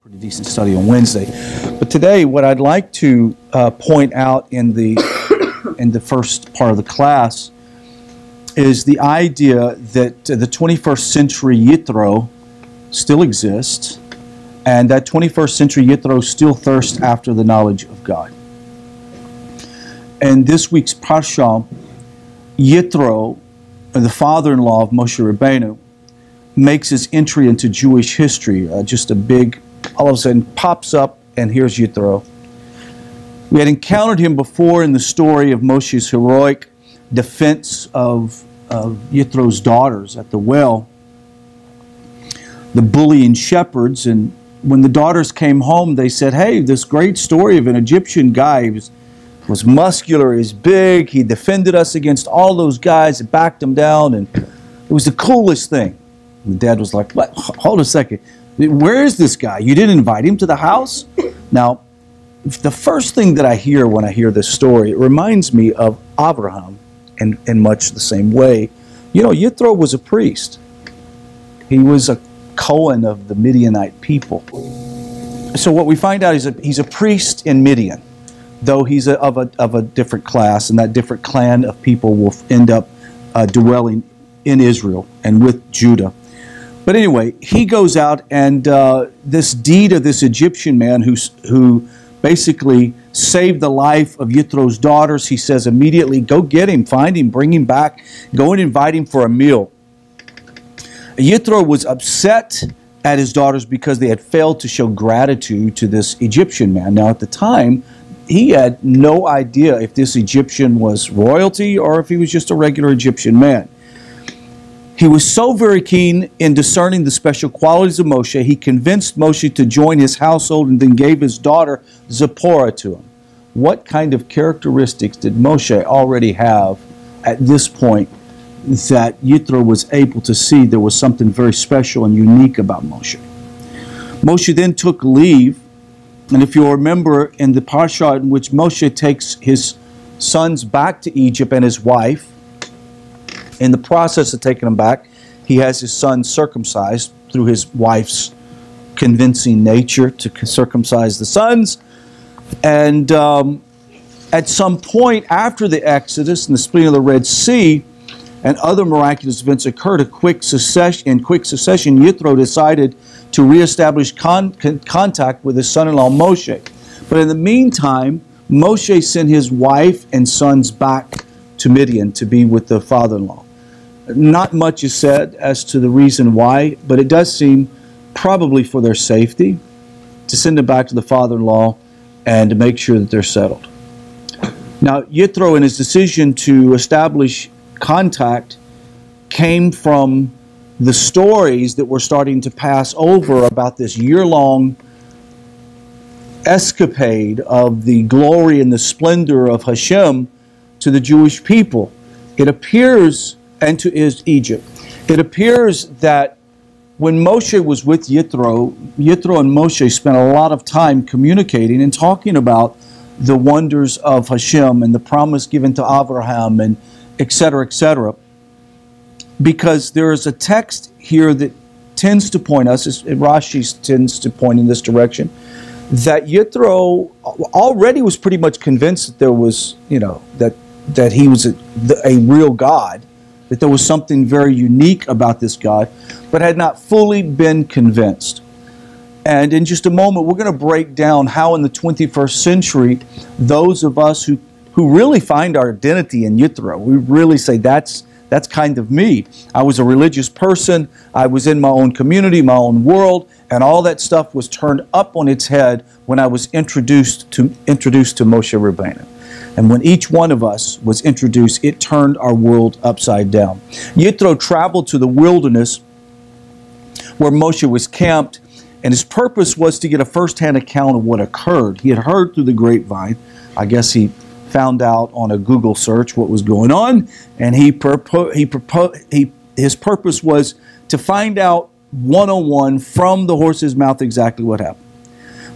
Pretty decent study on Wednesday. But today, what I'd like to point out in the first part of the class is the idea that the 21st century Yitro still exists, and that 21st century Yitro still thirsts after the knowledge of God. And this week's Parsha, Yitro, the father-in-law of Moshe Rabbeinu, makes his entry into Jewish history. Just a big, all of a sudden, pops up, and here's Yitro. We had encountered him before in the story of Moshe's heroic defense of Yithro's daughters at the well, the bullying shepherds. And when the daughters came home, they said, hey, this great story of an Egyptian guy was muscular, he's big, he defended us against all those guys, it backed him down, and it was the coolest thing. And Dad was like, what? Hold a second. Where is this guy? You didn't invite him to the house? Now, the first thing that I hear when I hear this story, it reminds me of Abraham in much the same way. You know, Yitro was a priest. He was a Cohen of the Midianite people. So what we find out is that he's a priest in Midian, though he's of a different class, and that different clan of people will end up dwelling in Israel and with Judah. But anyway, he goes out, and this deed of this Egyptian man who basically saved the life of Yithro's daughters, he says immediately, go get him, find him, bring him back, go and invite him for a meal. Yitro was upset at his daughters because they had failed to show gratitude to this Egyptian man. Now at the time, he had no idea if this Egyptian was royalty or if he was just a regular Egyptian man. He was so very keen in discerning the special qualities of Moshe, he convinced Moshe to join his household and then gave his daughter Zipporah to him. What kind of characteristics did Moshe already have at this point that Yitro was able to see there was something very special and unique about Moshe? Moshe then took leave, and if you'll remember in the parsha in which Moshe takes his sons back to Egypt and his wife, in the process of taking them back, he has his son circumcised through his wife's convincing nature to circumcise the sons. And at some point after the Exodus and the splitting of the Red Sea and other miraculous events occurred in quick succession, Yitro decided to reestablish contact with his son-in-law Moshe. But in the meantime, Moshe sent his wife and sons back to Midian to be with the father-in-law. Not much is said as to the reason why, but it does seem probably for their safety to send them back to the father-in-law and to make sure that they're settled. Now, Yitro, in his decision to establish contact, came from the stories that were starting to pass over about this year-long escapade of the glory and the splendor of Hashem to the Jewish people. It appears, and to Egypt, it appears that when Moshe was with Yitro, Yitro and Moshe spent a lot of time communicating and talking about the wonders of Hashem and the promise given to Abraham and etc., etc. Because there is a text here that tends to point us, Rashi tends to point in this direction, that Yitro already was pretty much convinced that there was, that he was a real God, that there was something very unique about this God, but had not fully been convinced. And in just a moment, we're going to break down how in the 21st century, those of us who really find our identity in Yitro, we really say, that's kind of me. I was a religious person, I was in my own community, my own world, and all that stuff was turned up on its head when I was introduced to Moshe Rabbeinu. And when each one of us was introduced, it turned our world upside down. Yitro traveled to the wilderness where Moshe was camped, and his purpose was to get a first-hand account of what occurred. He had heard through the grapevine. I guess he found out on a Google search what was going on, and his purpose was to find out one-on-one from the horse's mouth exactly what happened.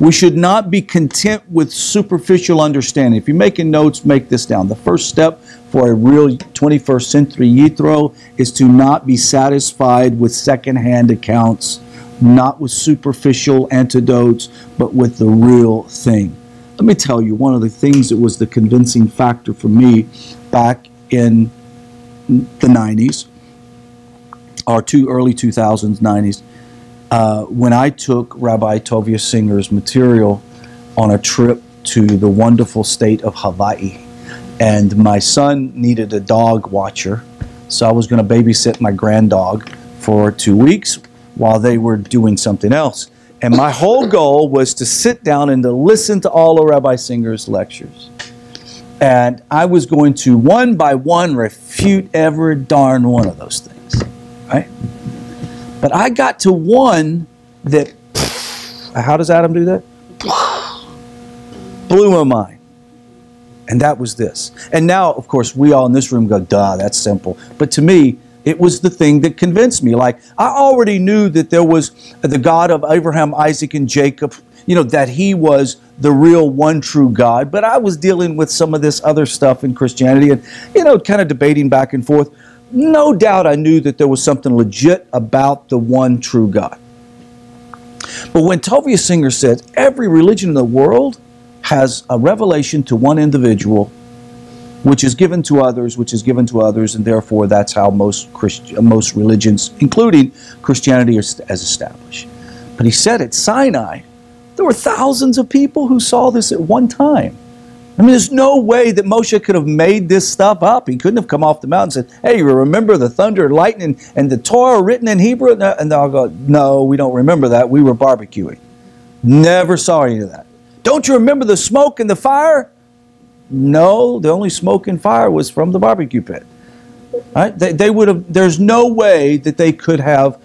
We should not be content with superficial understanding. If you're making notes, make this down. The first step for a real 21st century Yitro is to not be satisfied with second-hand accounts not with superficial antidotes, but with the real thing. Let me tell you, one of the things that was the convincing factor for me back in the 90s, or early 2000s, 90s, when I took Rabbi Tovia Singer's material on a trip to the wonderful state of Hawaii. And my son needed a dog watcher, so I was going to babysit my granddog for 2 weeks while they were doing something else. And my whole goal was to sit down and to listen to all of Rabbi Singer's lectures. And I was going to, one by one, refute every darn one of those things, right? But I got to one that, how does Adam do that? Blew my mind. And that was this. And now, of course, we all in this room go, duh, that's simple. But to me, it was the thing that convinced me. Like, I already knew that there was the God of Abraham, Isaac, and Jacob, you know, that he was the real one true God. But I was dealing with some of this other stuff in Christianity and, you know, kind of debating back and forth. No doubt I knew that there was something legit about the one true God. But when Tovia Singer said every religion in the world has a revelation to one individual, which is given to others, which is given to others, and therefore that's how most religions, including Christianity, as established. But he said at Sinai, there were thousands of people who saw this at one time. I mean, there's no way that Moshe could have made this stuff up. He couldn't have come off the mountain and said, hey, you remember the thunder and lightning and the Torah written in Hebrew? And they'll go, no, we don't remember that. We were barbecuing. Never saw any of that. Don't you remember the smoke and the fire? No, the only smoke and fire was from the barbecue pit. Right? They would have. There's no way that they could have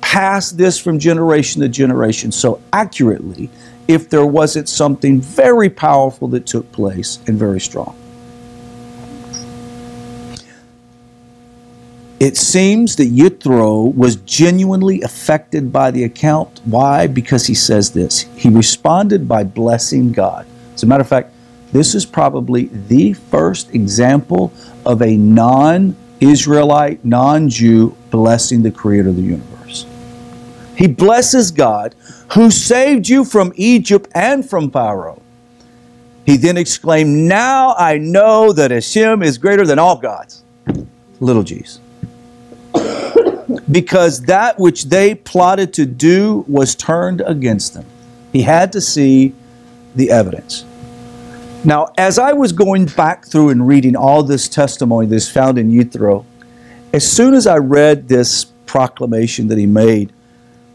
passed this from generation to generation so accurately if there wasn't something very powerful that took place and very strong. It seems that Yitro was genuinely affected by the account. Why? Because he says this. He responded by blessing God. As a matter of fact, this is probably the first example of a non-Israelite, non-Jew blessing the Creator of the universe. He blesses God who saved you from Egypt and from Pharaoh. He then exclaimed, now I know that Hashem is greater than all gods. Little g's. Because that which they plotted to do was turned against them. He had to see the evidence. Now, as I was going back through and reading all this testimony that's found in Yitro, as soon as I read this proclamation that he made,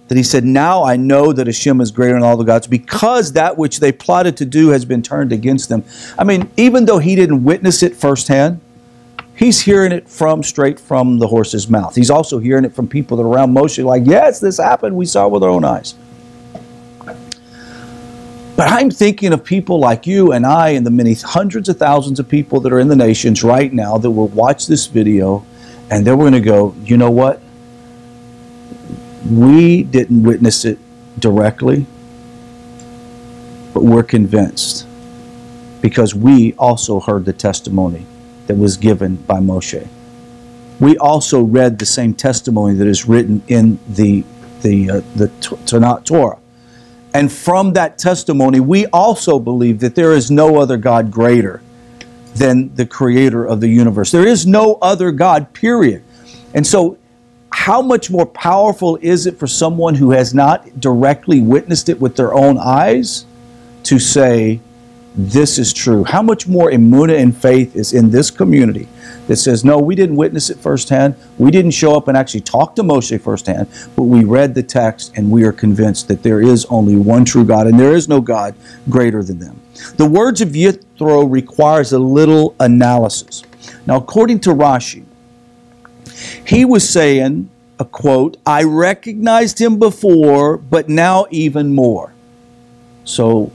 that he said, now I know that Hashem is greater than all the gods, because that which they plotted to do has been turned against them. I mean, even though he didn't witness it firsthand, he's hearing it straight from the horse's mouth. He's also hearing it from people that are around Moshe, like, yes, this happened. We saw it with our own eyes. But I'm thinking of people like you and I and the many hundreds of thousands of people that are in the nations right now that will watch this video and they're going to go, you know what? We didn't witness it directly, but we're convinced because we also heard the testimony that was given by Moshe. We also read the same testimony that is written in the Tanakh Torah. And from that testimony, we also believe that there is no other God greater than the Creator of the universe. There is no other God, period. And so, how much more powerful is it for someone who has not directly witnessed it with their own eyes to say, this is true? How much more emunah and faith is in this community that says, no, we didn't witness it firsthand. We didn't show up and actually talk to Moshe firsthand, but we read the text and we are convinced that there is only one true God and there is no God greater than them. The words of Yitro requires a little analysis. Now, according to Rashi, he was saying, a quote, I recognized him before, but now even more. So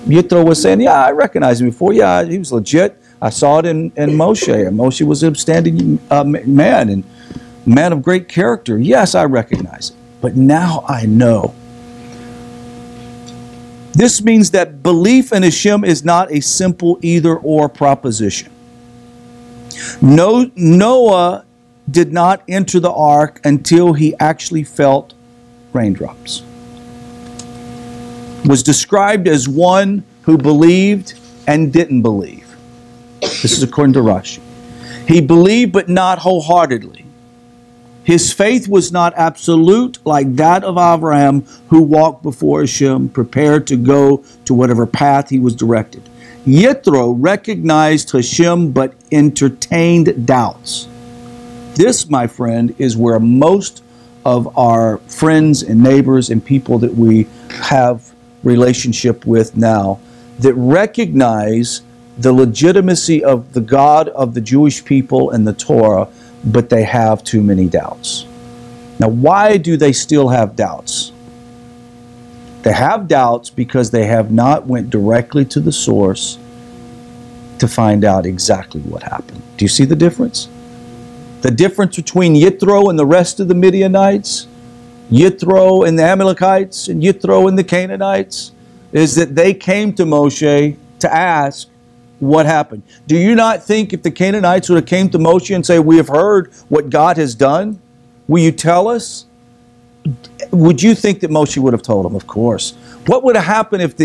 Yitro was saying, yeah, I recognized him before. Yeah, he was legit. I saw it in Moshe. And Moshe was an upstanding man and man of great character. Yes, I recognize it. But now I know. This means that belief in Hashem is not a simple either-or proposition. Noah did not enter the ark until he actually felt raindrops. Was described as one who believed and didn't believe. This is according to Rashi. He believed but not wholeheartedly. His faith was not absolute like that of Abraham, who walked before Hashem, prepared to go to whatever path he was directed. Yitro recognized Hashem but entertained doubts. This, my friend, is where most of our friends and neighbors and people that we have relationship with now, that recognize the legitimacy of the God of the Jewish people and the Torah, but they have too many doubts. Now, why do they still have doubts? They have doubts because they have not went directly to the source to find out exactly what happened. Do you see the difference? The difference between Yitro and the rest of the Midianites, Yitro and the Amalekites, and Yitro and the Canaanites, is that they came to Moshe to ask what happened. Do you not think if the Canaanites would have came to Moshe and say, we have heard what God has done, will you tell us? Would you think that Moshe would have told them? Of course. What would have happened if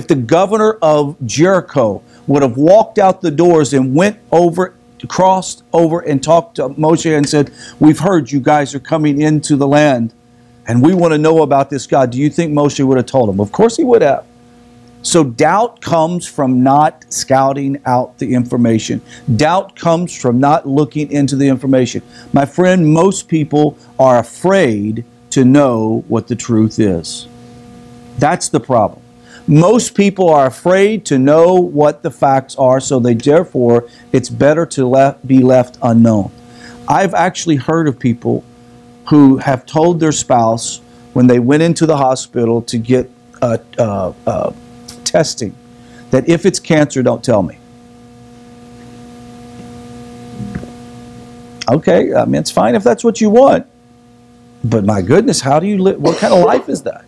the governor of Jericho would have walked out the doors and went over, crossed over and talked to Moshe and said, we've heard you guys are coming into the land and we want to know about this God? Do you think Moshe would have told him? Of course he would have. So doubt comes from not scouting out the information. Doubt comes from not looking into the information. My friend, most people are afraid to know what the truth is. That's the problem. Most people are afraid to know what the facts are, so therefore it's better to be left unknown. I've actually heard of people who have told their spouse when they went into the hospital to get testing, that if it's cancer, don't tell me. Okay, I mean, it's fine if that's what you want. But my goodness, how do you live? What kind of life is that?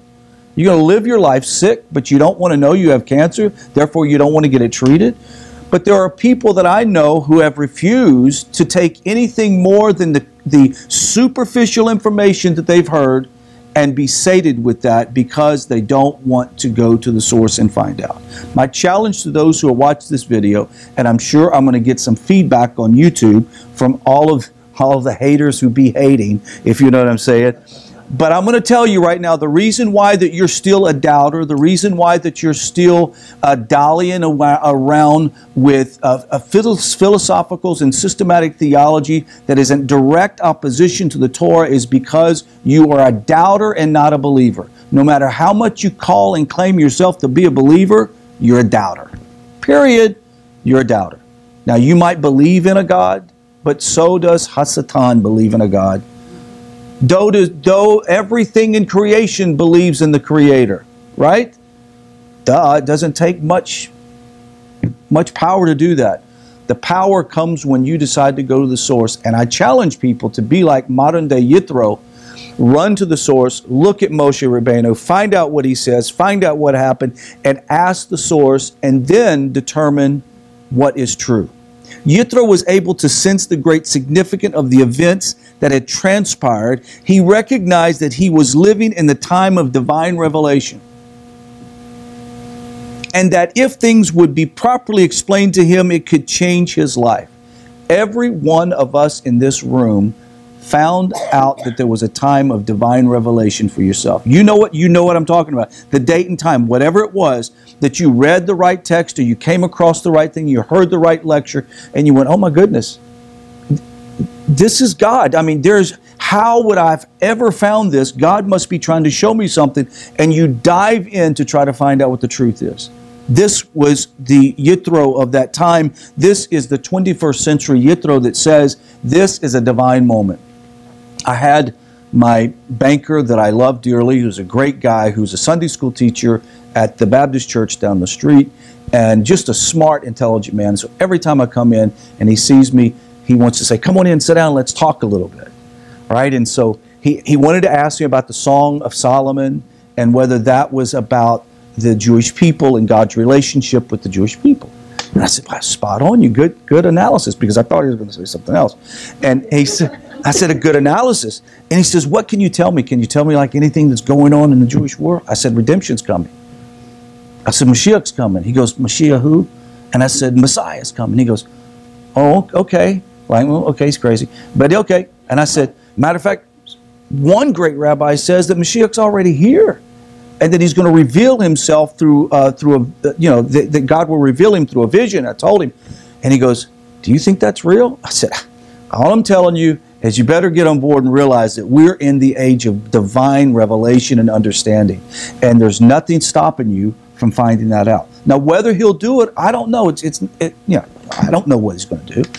You're going to live your life sick, but you don't want to know you have cancer, therefore you don't want to get it treated. But there are people that I know who have refused to take anything more than the superficial information that they've heard and be sated with that because they don't want to go to the source and find out. My challenge to those who are watching this video, and I'm sure I'm going to get some feedback on YouTube from all of the haters who be hating, if you know what I'm saying. But I'm going to tell you right now, the reason why that you're still a doubter, the reason why that you're still dallying around with philosophicals and systematic theology that is in direct opposition to the Torah is because you are a doubter and not a believer. No matter how much you call and claim yourself to be a believer, you're a doubter. Period. You're a doubter. Now, you might believe in a God, but so does Hasatan believe in a God. Though everything in creation believes in the Creator, right? Duh, it doesn't take much power to do that. The power comes when you decide to go to the source. And I challenge people to be like modern day Yitro. Run to the source, look at Moshe Rabbeinu, find out what he says, find out what happened, and ask the source, and then determine what is true. Yitro was able to sense the great significance of the events that had transpired. He recognized that he was living in the time of divine revelation, and that if things would be properly explained to him, it could change his life. Every one of us in this room found out that there was a time of divine revelation for yourself. You know what I'm talking about. The date and time, whatever it was, that you read the right text or you came across the right thing, you heard the right lecture, and you went, oh my goodness, this is God. I mean, how would I have ever found this? God must be trying to show me something. And you dive in to try to find out what the truth is. This was the Yitro of that time. This is the 21st century Yitro that says this is a divine moment. I had my banker that I love dearly, who's a great guy, who's a Sunday school teacher at the Baptist church down the street, and just a smart, intelligent man. So every time I come in and he sees me, he wants to say, come on in, sit down, let's talk a little bit. All right, and so he wanted to ask me about the Song of Solomon and whether that was about the Jewish people and God's relationship with the Jewish people. And I said, well, spot on, you good analysis, because I thought he was going to say something else. And he said, I said, a good analysis. And he says, what can you tell me? Can you tell me like anything that's going on in the Jewish world? I said, redemption's coming. I said, Mashiach's coming. He goes, Mashiach who? And I said, Messiah's coming. He goes, oh, okay. Like, well, okay, he's crazy. But okay. And I said, matter of fact, one great rabbi says that Mashiach's already here. And that he's going to reveal himself through that God will reveal him through a vision. I told him. And he goes, do you think that's real? I said, all I'm telling you is you better get on board and realize that we're in the age of divine revelation and understanding. And there's nothing stopping you from finding that out. Now, whether he'll do it, I don't know. I don't know what he's going to do.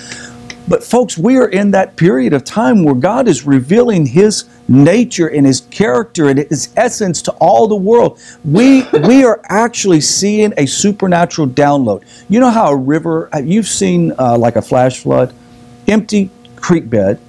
But folks, we are in that period of time where God is revealing his nature and his character and his essence to all the world. We are actually seeing a supernatural download. You know how a river, you've seen like a flash flood, empty creek bed,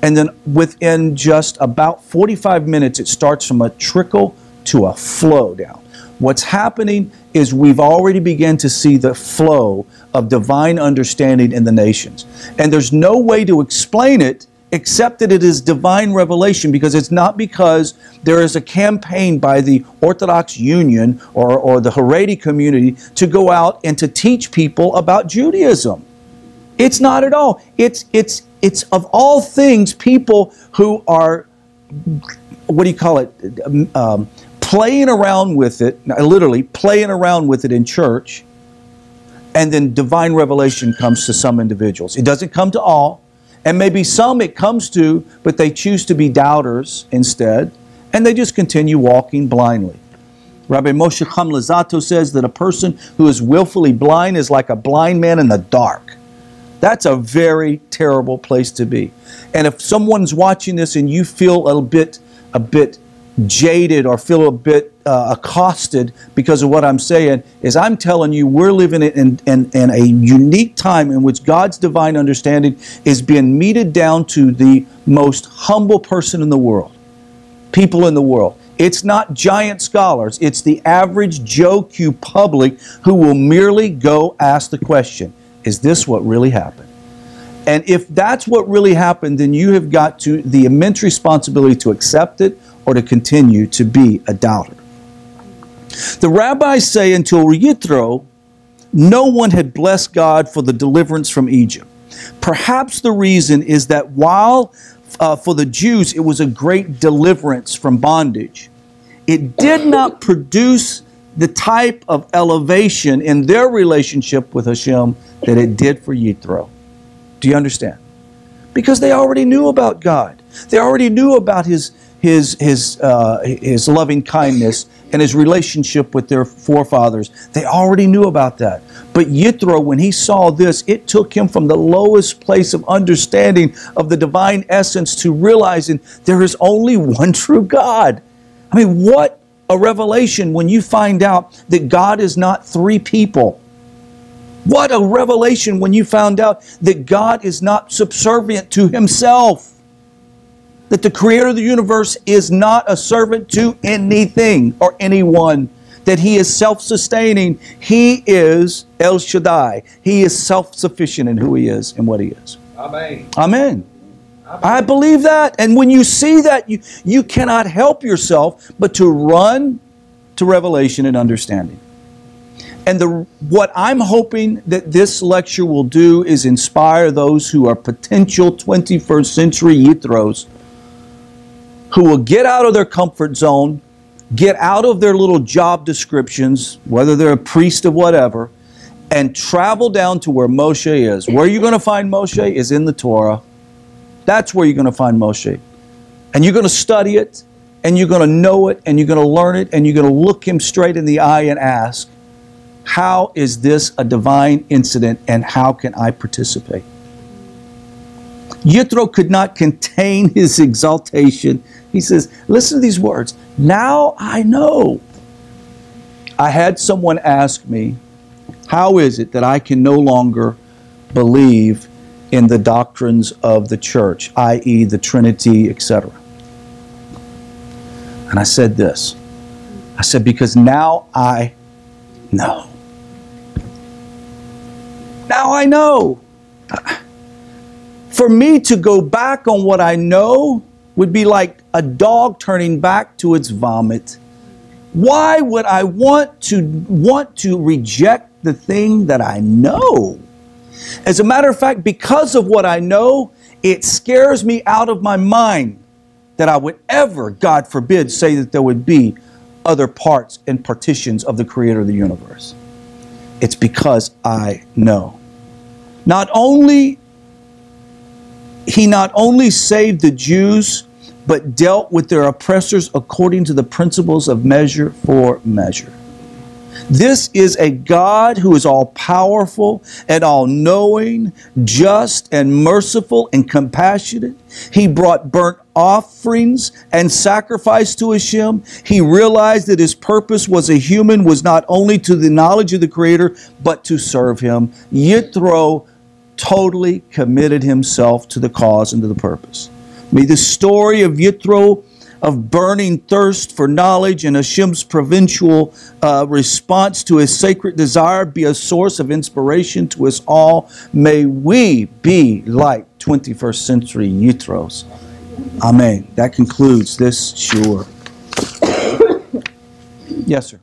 and then within just about 45 minutes, it starts from a trickle to a flow down. What's happening is we've already begun to see the flow of divine understanding in the nations. And there's no way to explain it except that it is divine revelation, because it's not because there is a campaign by the Orthodox Union or the Haredi community to go out and to teach people about Judaism. It's not at all. It's of all things, people who are, what do you call it, playing around with it, literally playing around with it in church, and then divine revelation comes to some individuals. It doesn't come to all, and maybe some it comes to, but they choose to be doubters instead, and they just continue walking blindly. Rabbi Moshe Hamlazato says that a person who is willfully blind is like a blind man in the dark. That's a very terrible place to be. And if someone's watching this and you feel a bit jaded or feel a bit accosted because of what I'm saying, is I'm telling you we're living in a unique time in which God's divine understanding is being meted down to the most humble person in the world, people in the world. It's not giant scholars. It's the average Joe Q public who will merely go ask the question, is this what really happened? And if that's what really happened, then you have got to the immense responsibility to accept it or to continue to be a doubter. The rabbis say until Yitro, no one had blessed God for the deliverance from Egypt. Perhaps the reason is that while for the Jews it was a great deliverance from bondage, it did not produce the type of elevation in their relationship with Hashem that it did for Yitro. Do you understand? Because they already knew about God. They already knew about His loving kindness and His relationship with their forefathers. They already knew about that. But Yitro, when he saw this, it took him from the lowest place of understanding of the divine essence to realizing there is only one true God. I mean, what a revelation when you find out that God is not three people. What a revelation when you found out that God is not subservient to Himself. That the Creator of the universe is not a servant to anything or anyone. That He is self-sustaining. He is El Shaddai. He is self-sufficient in who He is and what He is. Amen. Amen. I believe that. And when you see that, you cannot help yourself but to run to revelation and understanding. And what I'm hoping that this lecture will do is inspire those who are potential 21st century Yitros, who will get out of their comfort zone, get out of their little job descriptions, whether they're a priest or whatever, and travel down to where Moshe is. Where you're going to find Moshe is in the Torah. That's where you're going to find Moshe. And you're going to study it, and you're going to know it, and you're going to learn it, and you're going to look him straight in the eye and ask, how is this a divine incident, and how can I participate? Yitro could not contain his exultation. He says, listen to these words. Now I know. I had someone ask me, how is it that I can no longer believe in the doctrines of the church, i.e. the Trinity, etc.? And I said this. I said, because now I know. Now I know. For me to go back on what I know would be like a dog turning back to its vomit. Why would I want to reject the thing that I know? As a matter of fact, because of what I know, it scares me out of my mind that I would ever, God forbid, say that there would be other parts and partitions of the Creator of the universe. It's because I know. He not only saved the Jews, but dealt with their oppressors according to the principles of measure for measure. This is a God who is all-powerful and all-knowing, just and merciful and compassionate. He brought burnt offerings and sacrifice to Hashem. He realized that his purpose was not only to the knowledge of the Creator, but to serve him. Yitro totally committed himself to the cause and to the purpose. May the story of Yitro, of burning thirst for knowledge and Hashem's providential response to his sacred desire, be a source of inspiration to us all. May we be like 21st century Yitros. Amen. That concludes this shiur. Yes, sir.